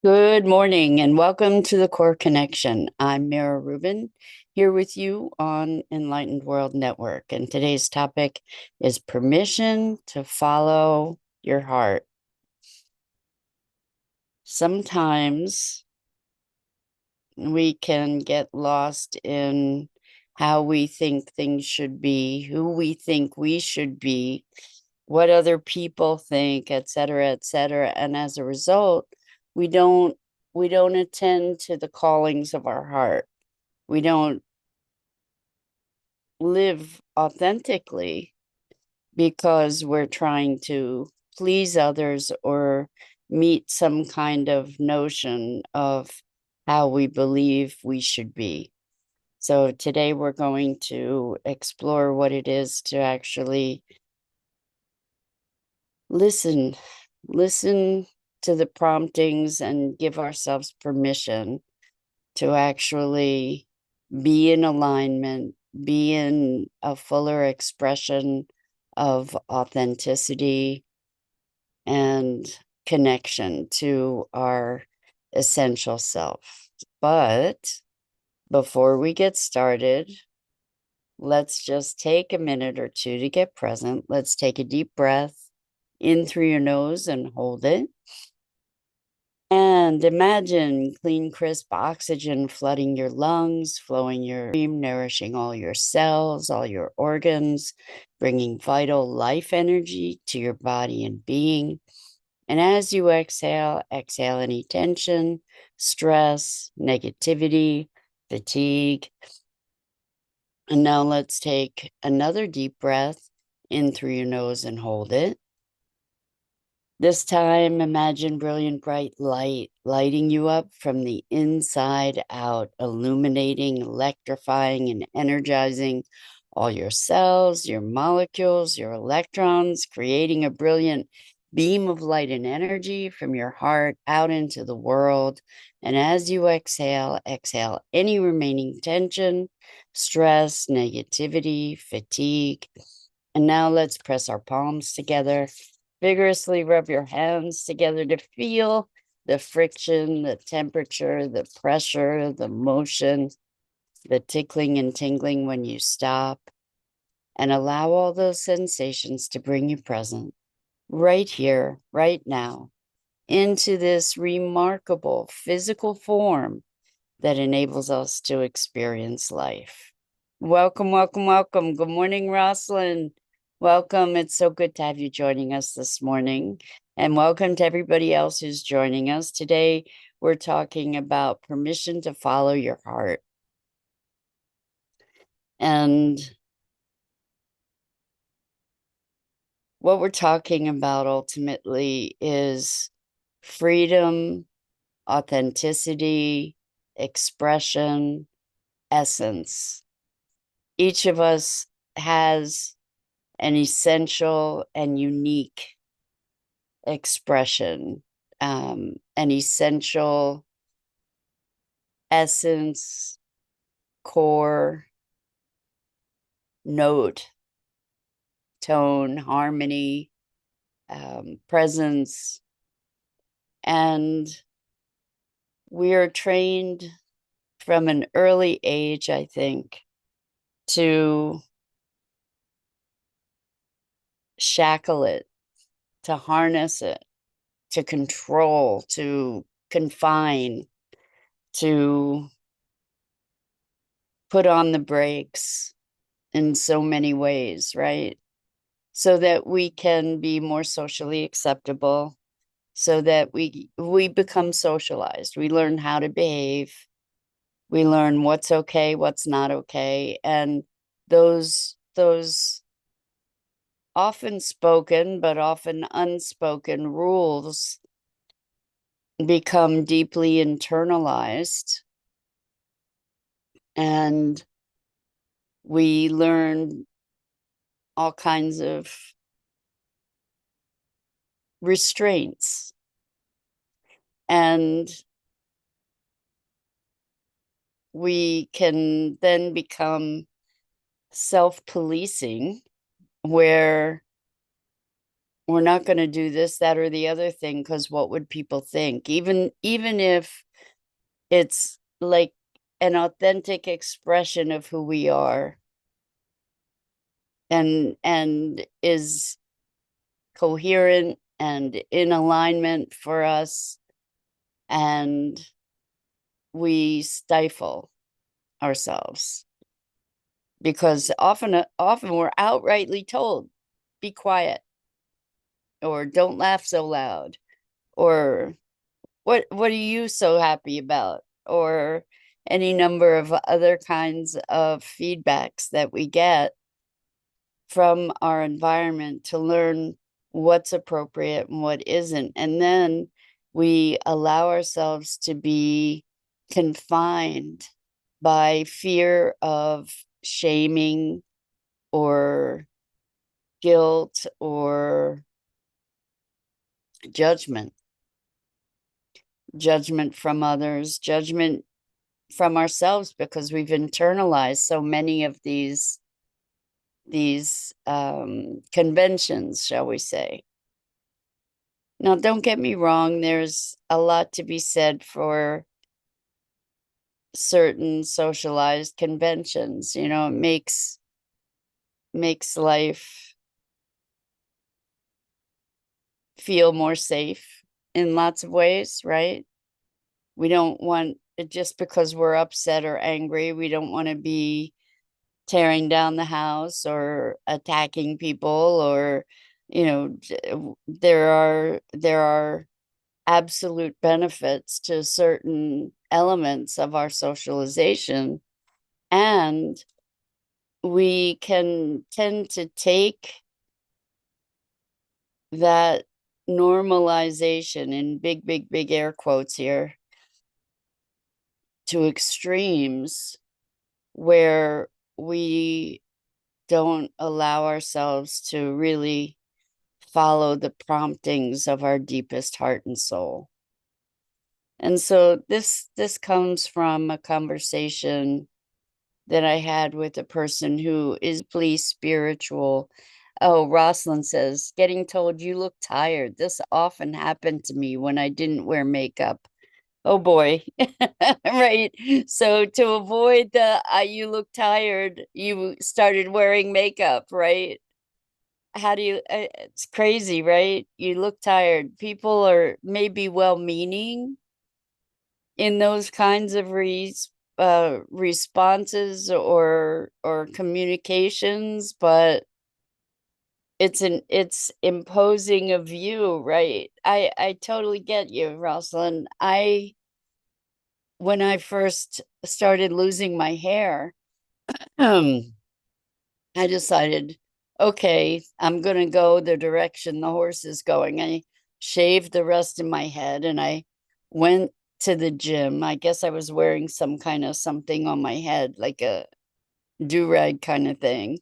Good morning and welcome to the Core Connection. I'm Mira Rubin here with you on Enlightened World Network. And today's topic is permission to follow your heart. Sometimes we can get lost in how we think things should be, who we think we should be, what other people think, et cetera, et cetera. And as a result, we don't we don't attend to the callings of our heart. We don't live authentically because we're trying to please others or meet some kind of notion of how we believe we should be. So today we're going to explore what it is to actually listen, listen to the promptings and give ourselves permission to actually be in alignment, be in a fuller expression of authenticity and connection to our essential self. But before we get started, let's just take a minute or two to get present. Let's take a deep breath in through your nose and hold it. And imagine clean, crisp oxygen flooding your lungs, flowing your stream, nourishing all your cells, all your organs, bringing vital life energy to your body and being. And as you exhale, exhale any tension, stress, negativity, fatigue. And now let's take another deep breath in through your nose and hold it. This time, imagine brilliant bright light lighting you up from the inside out, illuminating, electrifying, and energizing all your cells, your molecules, your electrons, creating a brilliant beam of light and energy from your heart out into the world. And as you exhale, exhale any remaining tension, stress, negativity, fatigue. And now let's press our palms together. Vigorously rub your hands together to feel the friction, the temperature, the pressure, the motion, the tickling and tingling when you stop. And allow all those sensations to bring you present right here, right now, into this remarkable physical form that enables us to experience life. Welcome, welcome, welcome. Good morning, Rosalind. Welcome. It's so good to have you joining us this morning. And welcome to everybody else who's joining us. Today, we're talking about permission to follow your heart. And what we're talking about ultimately is freedom, authenticity, expression, essence. Each of us has an essential and unique expression, an essential essence, core, note, tone, harmony, presence. And we are trained from an early age, I think, to shackle it, to harness it, to control, to confine, to put on the brakes in so many ways, right? So that we can be more socially acceptable, so that we become socialized. We learn how to behave. We learn what's okay, what's not okay. And those often spoken but often unspoken rules become deeply internalized, and we learn all kinds of restraints. And we can then become self-policing, where we're not going to do this, that, or the other thing, because what would people think? Even if it's like an authentic expression of who we are, and is coherent and in alignment for us, and we stifle ourselves because often we're outrightly told, be quiet, or don't laugh so loud, or what are you so happy about, or any number of other kinds of feedbacks that we get from our environment to learn what's appropriate and what isn't. And then we allow ourselves to be confined by fear of shaming or guilt or judgment, judgment from others, judgment from ourselves, because we've internalized so many of these conventions, shall we say. Now, don't get me wrong, there's a lot to be said for certain socialized conventions. You know, it makes life feel more safe in lots of ways, right? We don't want, just because we're upset or angry, we don't want to be tearing down the house or attacking people, or, you know, there are absolute benefits to certain elements of our socialization, and we can tend to take that normalization, in big air quotes here, to extremes where we don't allow ourselves to really follow the promptings of our deepest heart and soul. And so this comes from a conversation that I had with a person who is deeply spiritual. Oh, Rosalind says, getting told you look tired. This often happened to me when I didn't wear makeup. Oh boy. Right. So to avoid the you look tired, you started wearing makeup, right? How do you, it's crazy, right? You look tired. People are maybe well-meaning in those kinds of responses or communications, but it's imposing a view, right? I totally get you, Rosalind. When I first started losing my hair, I decided, okay, I'm going to go the direction the horse is going. I shaved the rest of my head and I went to the gym. I guess I was wearing some kind of something on my head, like a do-rag kind of thing.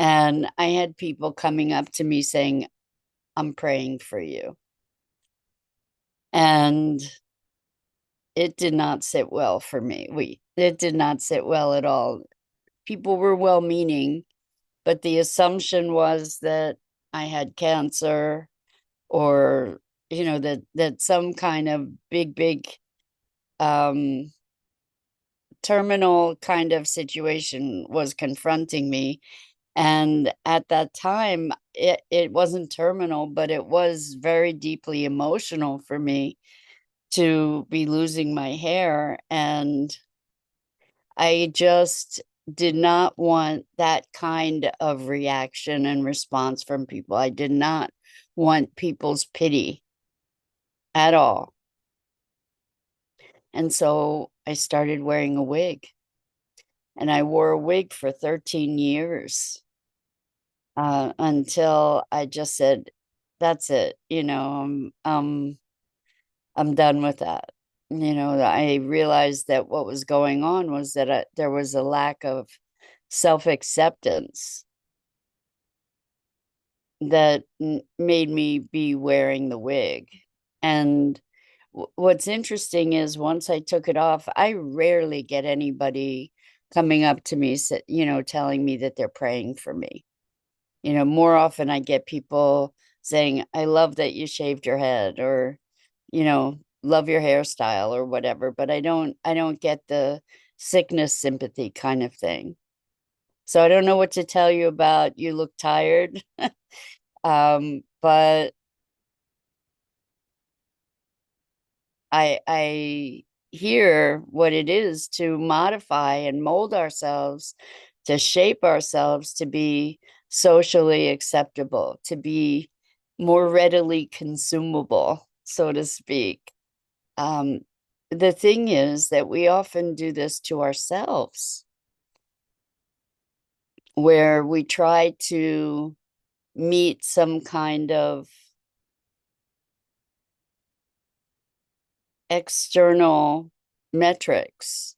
And I had people coming up to me saying, I'm praying for you. And it did not sit well for me. It did not sit well at all. People were well-meaning, but the assumption was that I had cancer, or that some kind of big um terminal kind of situation was confronting me. And at that time, it wasn't terminal, but it was very deeply emotional for me to be losing my hair. And I just did not want that kind of reaction and response from people. I did not want people's pity at all. And so I started wearing a wig. And I wore a wig for 13 years until I just said, that's it. I'm done with that. I realized that what was going on was that there was a lack of self-acceptance that made me be wearing the wig. And what's interesting is once I took it off, I rarely get anybody coming up to me, telling me that they're praying for me. More often I get people saying, I love that you shaved your head, or, love your hairstyle or whatever, but I don't get the sickness sympathy kind of thing. So I don't know what to tell you about you look tired. But I hear what it is to modify and mold ourselves, to shape ourselves to be socially acceptable, to be more readily consumable, so to speak. Um, the thing is that we often do this to ourselves, where we try to meet some kind of external metrics,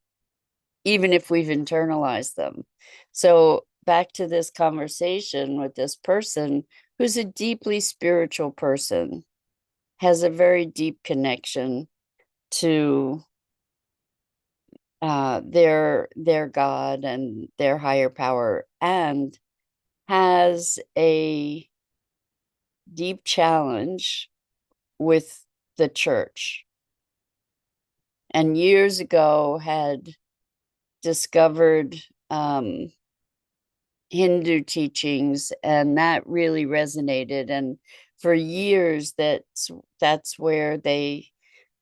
even if we've internalized them. So, back to this conversation with this person who's a deeply spiritual person, has a very deep connection to their God and their higher power, and has a deep challenge with the church. And years ago had discovered Hindu teachings, and that really resonated. And for years, that's where they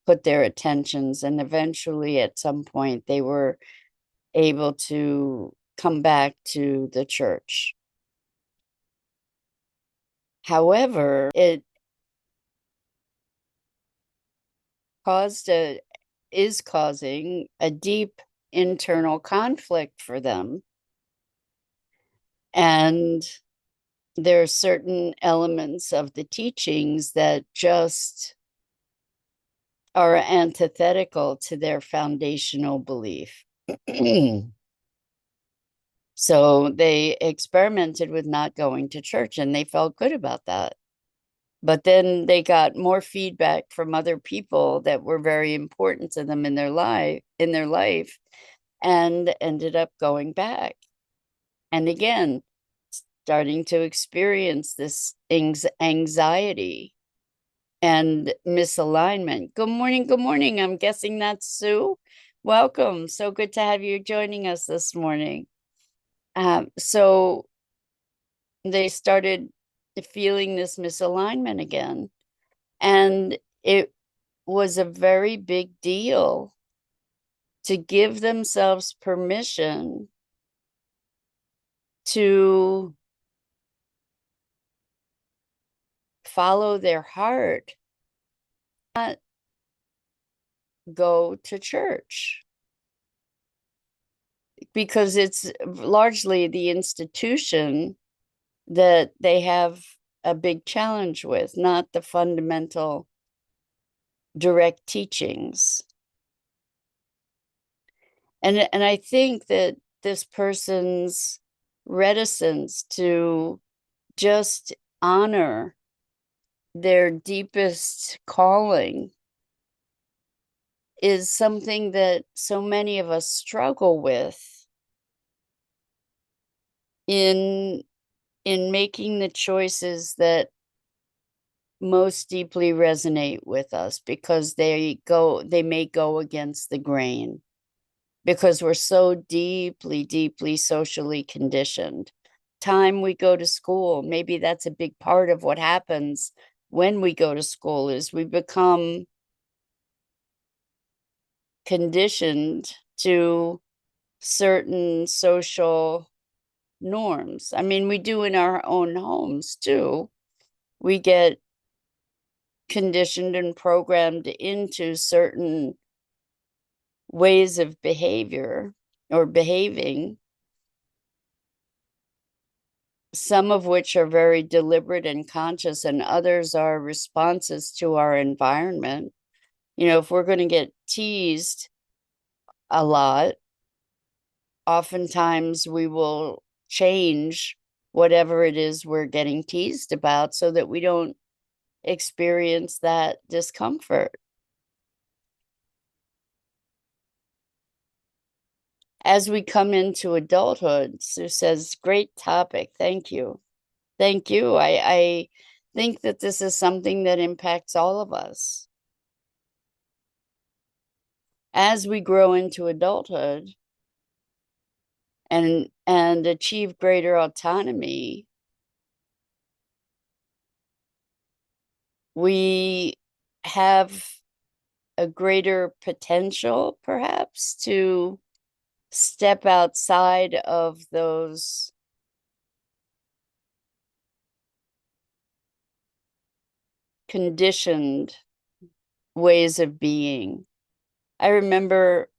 put their attentions. And eventually, at some point, they were able to come back to the church. However, it caused a is causing a deep internal conflict for them. And there are certain elements of the teachings that just are antithetical to their foundational belief. So they experimented with not going to church, and they felt good about that. But then they got more feedback from other people that were very important to them in their life, and ended up going back. And again, starting to experience this anxiety and misalignment. Good morning. Good morning. I'm guessing that's Sue. Welcome. So good to have you joining us this morning. So they started feeling this misalignment again. And it was a very big deal to give themselves permission to follow their heart, not go to church, because it's largely the institution that they have a big challenge with, not the fundamental direct teachings. And I think that this person's reticence to just honor their deepest calling is something that so many of us struggle with in making the choices that most deeply resonate with us, because they may go against the grain, because we're so deeply, deeply socially conditioned. Time we go to school, maybe that's a big part of what happens when we go to school, is we become conditioned to certain social norms. I mean, we do in our own homes too. We get conditioned and programmed into certain ways of behavior or behaving, some of which are very deliberate and conscious, and others are responses to our environment. If we're going to get teased a lot, oftentimes we will change whatever it is we're getting teased about so that we don't experience that discomfort. As we come into adulthood, Sue says, great topic. Thank you. Thank you. I think that this is something that impacts all of us. As we grow into adulthood and achieve greater autonomy, we have a greater potential, perhaps, to step outside of those conditioned ways of being. I remember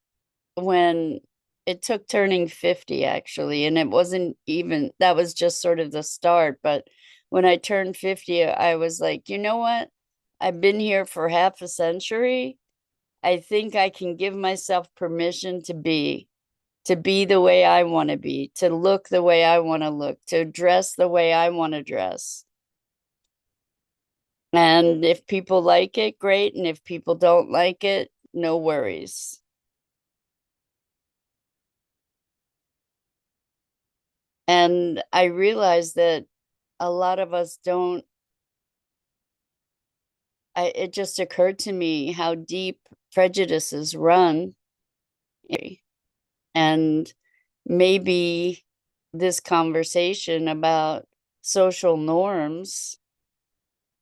when it took turning 50, actually, and it wasn't even, that was just sort of the start. But when I turned 50, I was like, you know what? I've been here for half a century. I think I can give myself permission to be the way I want to be, to look the way I want to look, to dress the way I want to dress. And if people like it, great. And if people don't like it, no worries. And I realized that a lot of us don't, it just occurred to me how deep prejudices run. And maybe this conversation about social norms,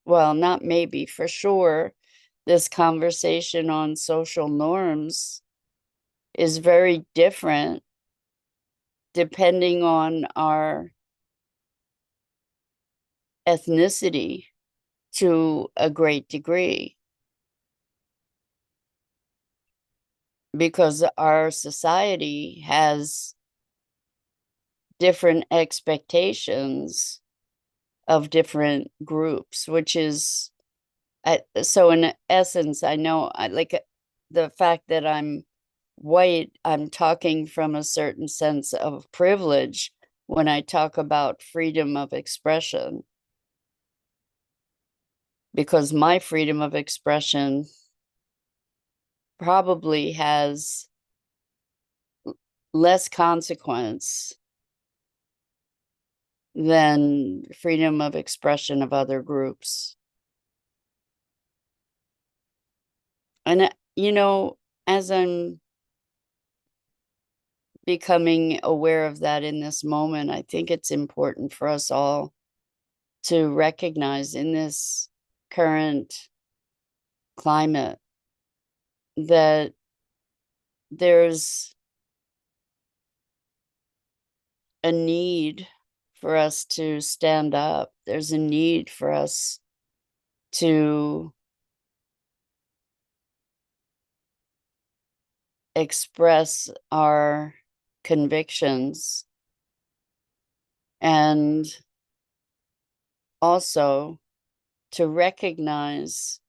well, not maybe, for sure, this conversation on social norms is very different depending on our ethnicity to a great degree, because our society has different expectations of different groups, which is so in essence, I know I like the fact that I'm white, I'm talking from a certain sense of privilege when I talk about freedom of expression, because my freedom of expression probably has less consequence than freedom of expression of other groups. And, as I'm becoming aware of that in this moment, I think it's important for us all to recognize in this current climate that there's a need for us to stand up. There's a need for us to express our convictions and also to recognize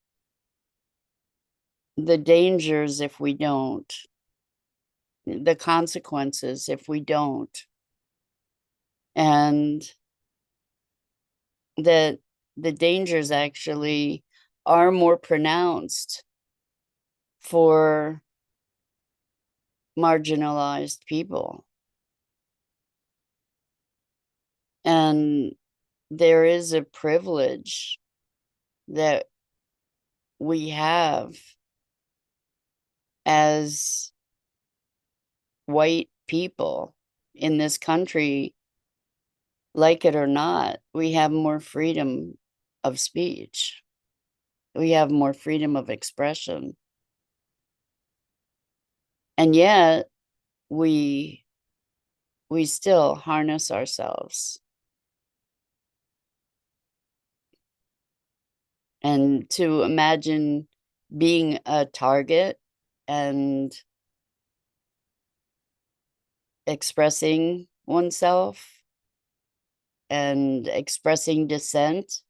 the dangers if we don't, the consequences if we don't, and that the dangers actually are more pronounced for marginalized people. And there is a privilege that we have as white people in this country, like it or not. We have more freedom of speech. We have more freedom of expression. And yet we still harness ourselves. And to imagine being a target and expressing oneself and expressing dissent,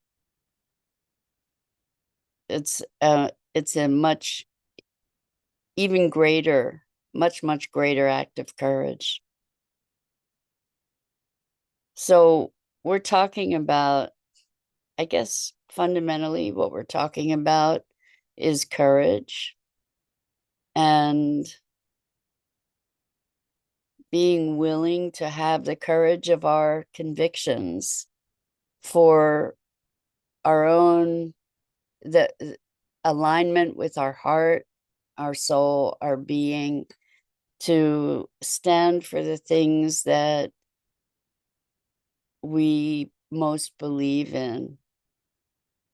it's a much even greater, much greater act of courage. So we're talking about, I guess fundamentally what we're talking about is courage and being willing to have the courage of our convictions for our own, the alignment with our heart, our soul, our being, to stand for the things that we most believe in,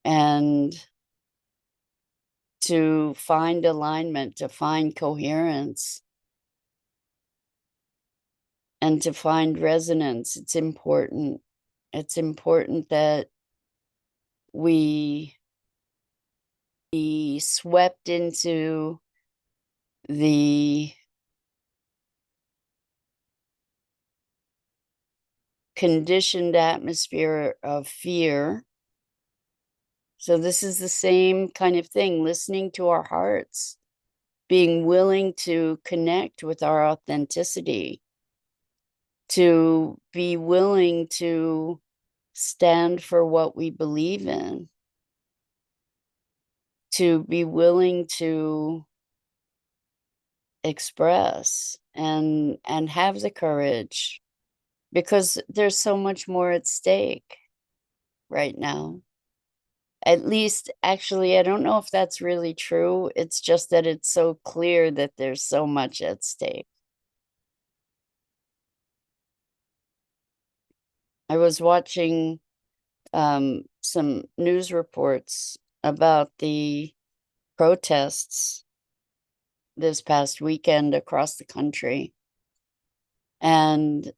and to find alignment, to find coherence, and to find resonance. It's important. It's important that we be swept into the conditioned atmosphere of fear. So this is the same kind of thing, listening to our hearts, being willing to connect with our authenticity, to be willing to stand for what we believe in, to be willing to express and have the courage, because there's so much more at stake right now. At least, actually, I don't know if that's really true. It's just that it's so clear that there's so much at stake. I was watching some news reports about the protests this past weekend across the country. And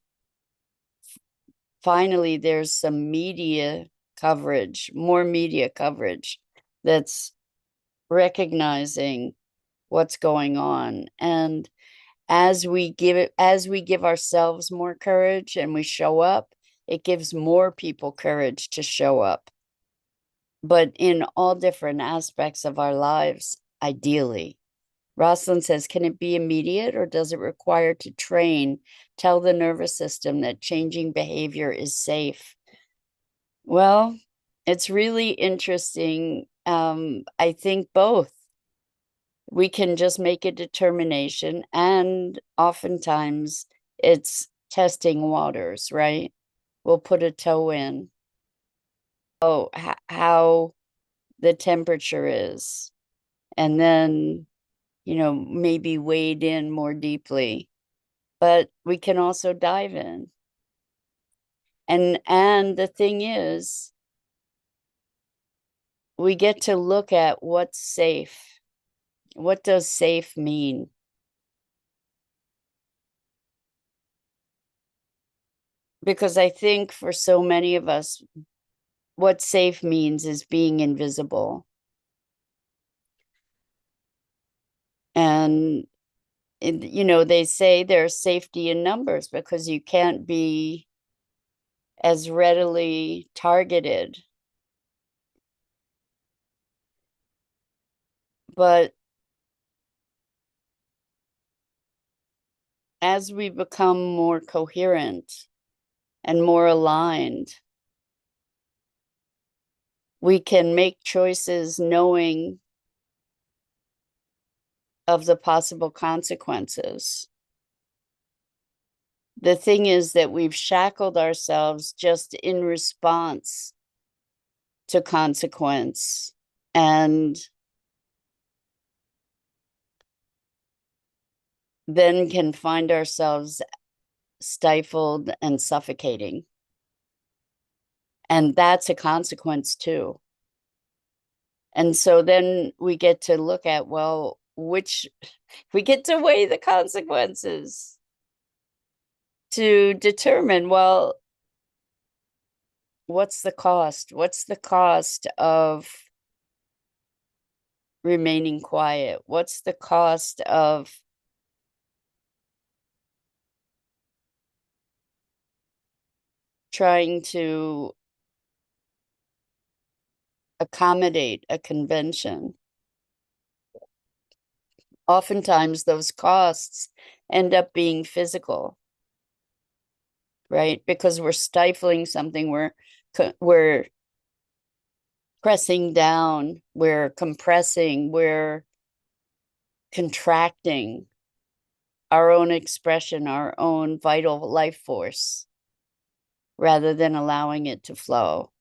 finally, there's some media coverage, more media coverage that's recognizing what's going on. And as we give ourselves more courage and we show up, it gives more people courage to show up, but in all different aspects of our lives, ideally. Rosalind says, can it be immediate, or does it require to train, tell the nervous system that changing behavior is safe? Well, it's really interesting. I think both. We can just make a determination, and oftentimes it's testing waters, right? We'll put a toe in. Oh, how the temperature is, and then, maybe wade in more deeply. But we can also dive in. And the thing is, we get to look at what's safe. What does safe mean? Because I think for so many of us, what safe means is being invisible. And, they say there's safety in numbers because you can't be as readily targeted. But as we become more coherent and more aligned, we can make choices knowing of the possible consequences. The thing is that we've shackled ourselves just in response to consequence, and then can find ourselves stifled and suffocating. And that's a consequence too. And so then we get to look at, well, we get to weigh the consequences to determine, well, what's the cost? What's the cost of remaining quiet? What's the cost of trying to accommodate a convention? Oftentimes those costs end up being physical, right? Because we're stifling something, we're pressing down, we're compressing, we're contracting our own expression, our own vital life force, rather than allowing it to flow.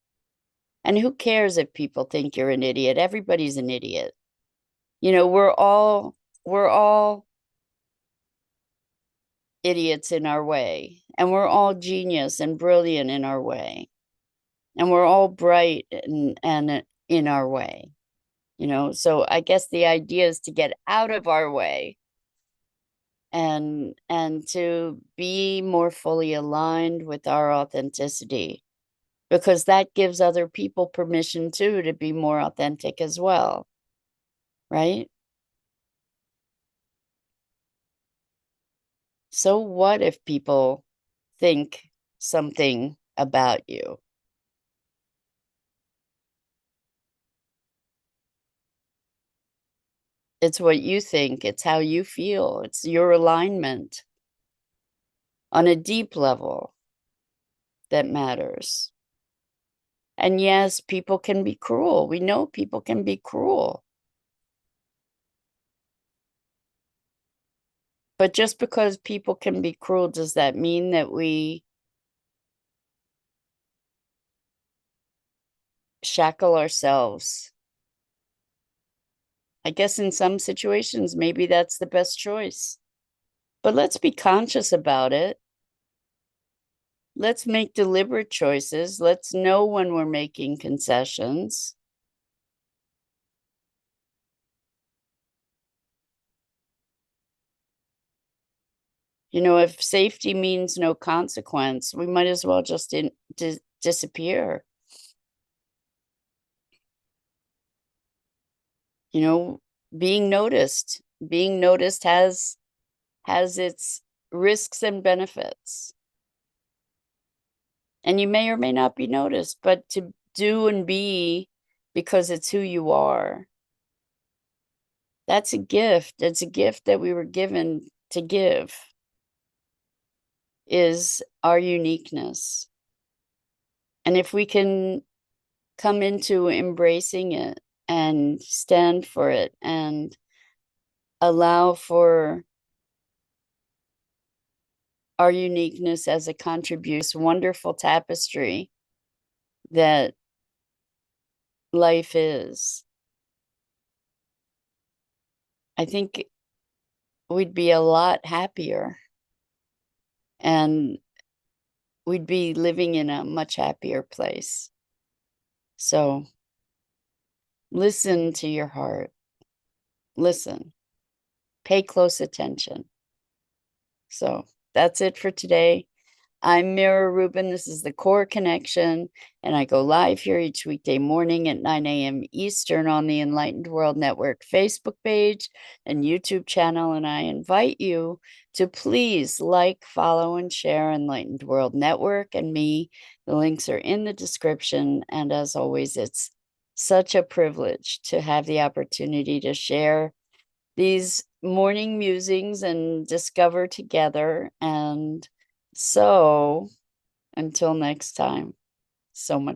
And who cares if people think you're an idiot? Everybody's an idiot. You know, we're all idiots in our way, and we're all genius and brilliant in our way, and we're all bright and in our way, you know. So I guess the idea is to get out of our way and to be more fully aligned with our authenticity, because that gives other people permission too to be more authentic as well, right? So what if people think something about you? It's what you think, it's how you feel, it's your alignment on a deep level that matters. And yes, people can be cruel. We know people can be cruel. But just because people can be cruel, does that mean that we shackle ourselves? I guess in some situations, maybe that's the best choice. But let's be conscious about it. Let's make deliberate choices. Let's know when we're making concessions. You know, if safety means no consequence, we might as well just disappear. You know, being noticed has its risks and benefits. And you may or may not be noticed, but to do and be because it's who you are, that's a gift. It's a gift that we were given to give, is our uniqueness. And if we can come into embracing it and stand for it and allow for our uniqueness as a contribution, wonderful tapestry that life is, I think we'd be a lot happier and we'd be living in a much happier place. So listen to your heart. Listen, pay close attention. So that's it for today. I'm Mira Rubin. This is the Core Connection, and I go live here each weekday morning at 9 a.m. Eastern on the Enlightened World Network Facebook page and YouTube channel. And I invite you to please like, follow, and share Enlightened World Network and me. The links are in the description. And as always, it's such a privilege to have the opportunity to share these morning musings and discover together. And so until next time, so much.